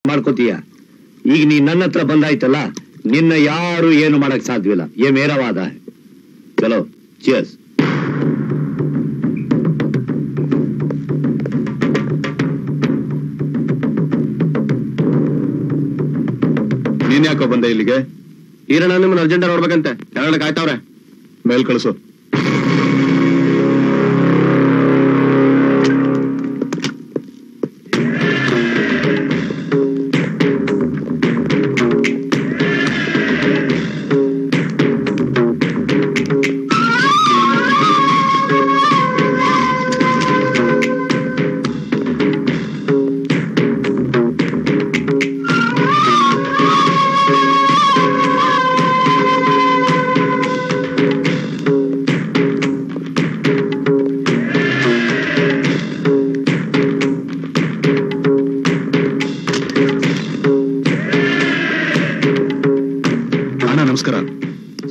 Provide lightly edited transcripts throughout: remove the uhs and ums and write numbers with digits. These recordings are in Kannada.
ಮಾಡ್ಕೋತೀಯ. ಈಗ ನೀ ನನ್ನ ಹತ್ರ ಬಂದಾಯ್ತಲ್ಲ, ನಿನ್ನ ಯಾರು ಏನು ಮಾಡಕ್ ಸಾಧ್ಯವಿಲ್ಲ. ಏ ಮೇರವಾದ ಚಲೋ ಚಿಯರ್ಸ್. ನೀನ್ ಯಾಕೋ ಬಂದೆ ಇಲ್ಲಿಗೆ? ಈರಣ್ಣ ನಿಮ್ಮನ್ನ ಅರ್ಜೆಂಟ್ ನೋಡ್ಬೇಕಂತೆ, ಕೆಳಗಡೆ ಕಾಯ್ತಾವ್ರೆ. ಮೇಲ್ ಕಳಿಸು. ನಮಸ್ಕಾರ,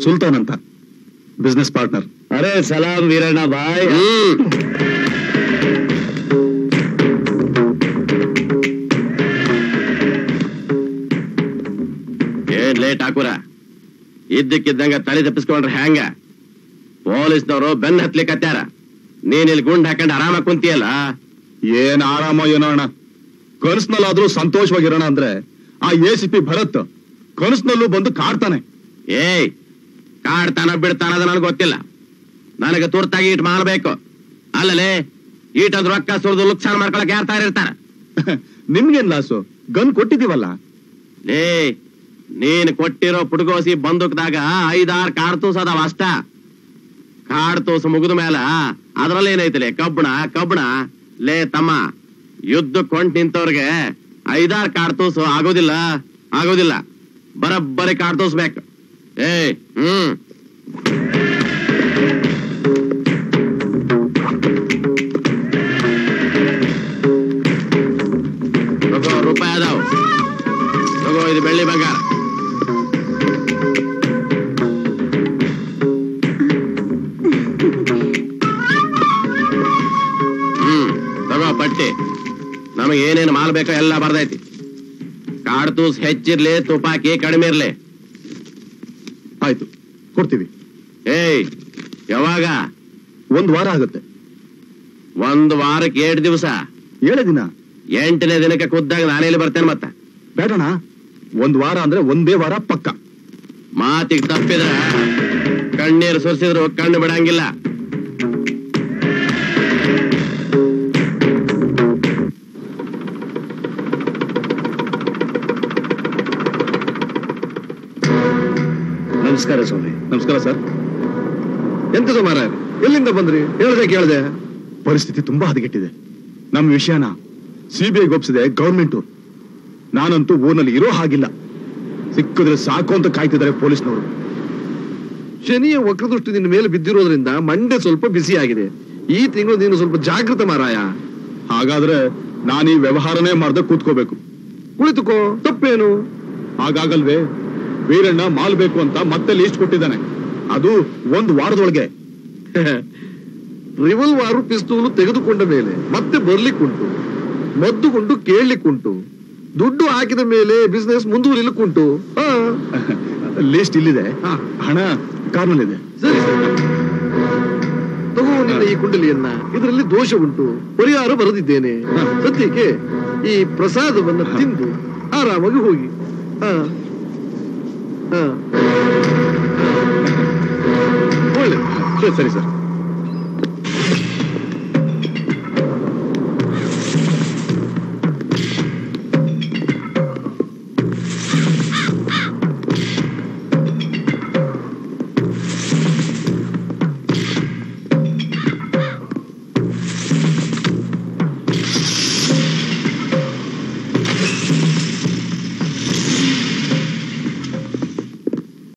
ಸುಲ್ತಾನ್ ಅಂತ, ಬಿಸ್ನೆಸ್ ಪಾರ್ಟ್ನರ್. ಅರೆ ಸಲಾಂ ವೀರಣ್ಣ ಬಾಯ್. ಏನ್ ಲೇಟ್ ಹಾಕುರ, ಇದ್ದಕ್ಕಿದ್ದಂಗ ತಲೆ ತಪ್ಪಿಸ್ಕೊಂಡ್ರೆ ಹ್ಯಾಂಗ? ಪೊಲೀಸ್ನವರು ಬೆನ್ನ ಹತ್ಲಿಕ್ಕತ್ಯಾರ, ನೀನ್ ಇಲ್ಲಿ ಗುಂಡ್ ಹಾಕೊಂಡ್ ಆರಾಮಾಗಿ ಕುಂತಿಯಲ್ಲ. ಏನ್ ಆರಾಮ ಏನೋ ಅಣ್ಣ, ಕನಸ್ನಲ್ಲಾದ್ರೂ ಸಂತೋಷವಾಗಿರೋಣ ಅಂದ್ರೆ ಆ ACP ಭರತ್ ಕನಸ್ನಲ್ಲೂ ಬಂದು ಕಾಡ್ತಾನೆ. ಏಯ್, ಕಾಡ್ತಾನ ಬಿಡ್ತಾನ ಅದ ನನಗೆ ಗೊತ್ತಿಲ್ಲ. ನನಗೆ ತುರ್ತಾಗಿ ಈಟ್ ಮಾಡಬೇಕು. ಅಲ್ಲಲೇ ಈಟದ್ ರೊಕ್ಕ ಸುರಿದು ಲುಕ್ಸಾನ್ ಮಾಡ್ಕೊಳಕ್ ಯಾರು ತಯಾರಿರ್ತಾರ? ನಿಮ್ಗೇನ್ ಲಾಸು? ಗನ್ ಕೊಟ್ಟಿದೀವಲ್ಲ. ಲೇ, ನೀನ್ ಕೊಟ್ಟಿರೋ ಪುಟ್ಗೋಸಿ ಬಂದೂಕ್ದಾಗ 5-6 ಕಾಡ್ತೂಸ್ ಅದಾವ ಅಷ್ಟ. ಕಾಡ್ತೂಸ್ ಮುಗಿದ ಮೇಲ ಅದ್ರಲ್ಲಿ ಏನೈತಿಲೆ ಕಬ್ಬಣ. ಲೇ ತಮ್ಮ, ಯುದ್ಧಕ್ಕೆ ಕೊಂಡ್ ನಿಂತವ್ರಿಗೆ 5-6 ಕಾಡ್ತೂಸು ಆಗೋದಿಲ್ಲ. ಬರಬ್ಬರಿ ಕಾಡ್ತೂಸ್ ಬೇಕು. ಏಯ್ ರೂಪಾಯಿ ಅದಾವ, ತಗೋ, ಇದು ಬೆಳ್ಳಿ ಬಂಗಾರ. ತಗೋ ಪಟ್ಟಿ. ನಮಗೆ ಏನೇನು ಮಾಲ್ ಬೇಕೋ ಎಲ್ಲ ಬರ್ದೈತಿ. ಕಾಡ್ತೂಸ್ ಹೆಚ್ಚಿರ್ಲಿ, ತುಪಾಕಿ ಕಡಿಮೆ ಇರ್ಲಿ. ಆಯ್ತು, ಕೊಡ್ತೀವಿ. ಏಯ್, ಯಾವಾಗ? 1 ವಾರ ಆಗುತ್ತೆ. 1 ವಾರಕ್ಕೆ 7 ದಿವಸ? 7 ದಿನ. 8ನೇ ದಿನಕ್ಕೆ ಖುದ್ದಾಗ ನಾನೇಲಿ ಬರ್ತೇನೆ. ಮತ್ತ ಬೇಡಣ, 1 ವಾರ ಅಂದ್ರೆ 1ದೇ ವಾರ ಪಕ್ಕ. ಮಾತಿಗೆ ತಪ್ಪಿದ್ರ ಕಣ್ಣೀರು ಸುರಿಸಿದ್ರು ಕಣ್ಣು ಬಿಡಂಗಿಲ್ಲ. ನಮಸ್ಕಾರ ಸ್ವಾಮಿ. ನಮಸ್ಕಾರ ಸರ್. ಎಂತ ಸುಮಾರ, ಎಲ್ಲಿಂದ ಬಂದ್ರಿ? ಕೇಳ್ದೆ. ಪರಿಸ್ಥಿತಿ ತುಂಬಾ ಹದಗೆಟ್ಟಿದೆ. ನಮ್ಮ ವಿಷಯನ CBI ಒಪ್ಪಿಸಿದೆ ಗವರ್ಮೆಂಟ್. ನಾನಂತೂ ಊರಿನಲ್ಲಿ ಇರೋ ಹಾಗಿಲ್ಲ. ಸಿಕ್ಕಿದ್ರೆ ಸಾಕು ಅಂತ ಕಾಯ್ತಿದ್ದಾರೆ ಪೊಲೀಸ್ನವರು. ಶನಿಯ ವಕ್ರದೃಷ್ಟಿ ನಿನ್ನ ಮೇಲೆ ಬಿದ್ದಿರೋದ್ರಿಂದ ಮಂಡೆ ಸ್ವಲ್ಪ ಬಿಸಿ ಆಗಿದೆ. ಈ ತಿಂಗಳು ನೀನು ಸ್ವಲ್ಪ ಜಾಗೃತ ಮಾರಾಯ. ಹಾಗಾದ್ರೆ ನಾನು ಈ ವ್ಯವಹಾರನೇ ಮಾಡ್ದೆ ಕೂತ್ಕೋಬೇಕು. ಕುಳಿತುಕೋ, ತಪ್ಪೇನು? ಹಾಗಾಗಲ್ವೇ? ವೀರಣ್ಣ ಮಾಲ್ ಬೇಕು ಅಂತ ಮತ್ತೆ ಲೀಸ್ಟ್ ಕೊಟ್ಟಿದ್ದಾನೆ, ಅದು 1 ವಾರದೊಳಗೆ. ರಿವಲ್ವಾರು ಪಿಸ್ತೂಲು ತೆಗೆದುಕೊಂಡ ಮೇಲೆ ಮತ್ತೆ ಬರ್ಲಿಕ್ಕುಂಟು, ಮದ್ದುಕೊಂಡು ಕೇಳಲಿಕ್ಕುಂಟು, ದುಡ್ಡು ಹಾಕಿದ ಮೇಲೆ ಬಿಸ್ನೆಸ್ ಮುಂದುವರಿಲಿಕ್ಕುಂಟು. ಲೀಸ್ಟ್ ಇಲ್ಲಿದೆ, ಹಣ ಕಾರ್ನಲ್ಲಿದೆ. ಸರಿ ಸರಿ, ತಗೋ ನಿನ್ನ ಈ ಕುಂಡಲಿಯನ್ನ. ಇದರಲ್ಲಿ ದೋಷ ಉಂಟು, ಪರಿಹಾರ ಬರೆದಿದ್ದೇನೆ. ಸದ್ಯಕ್ಕೆ ಈ ಪ್ರಸಾದವನ್ನ ತಿಂದು ಆರಾಮಾಗಿ ಹೋಗಿ. ಒಳ್ಳೆ ಸರಿ ಸರ್.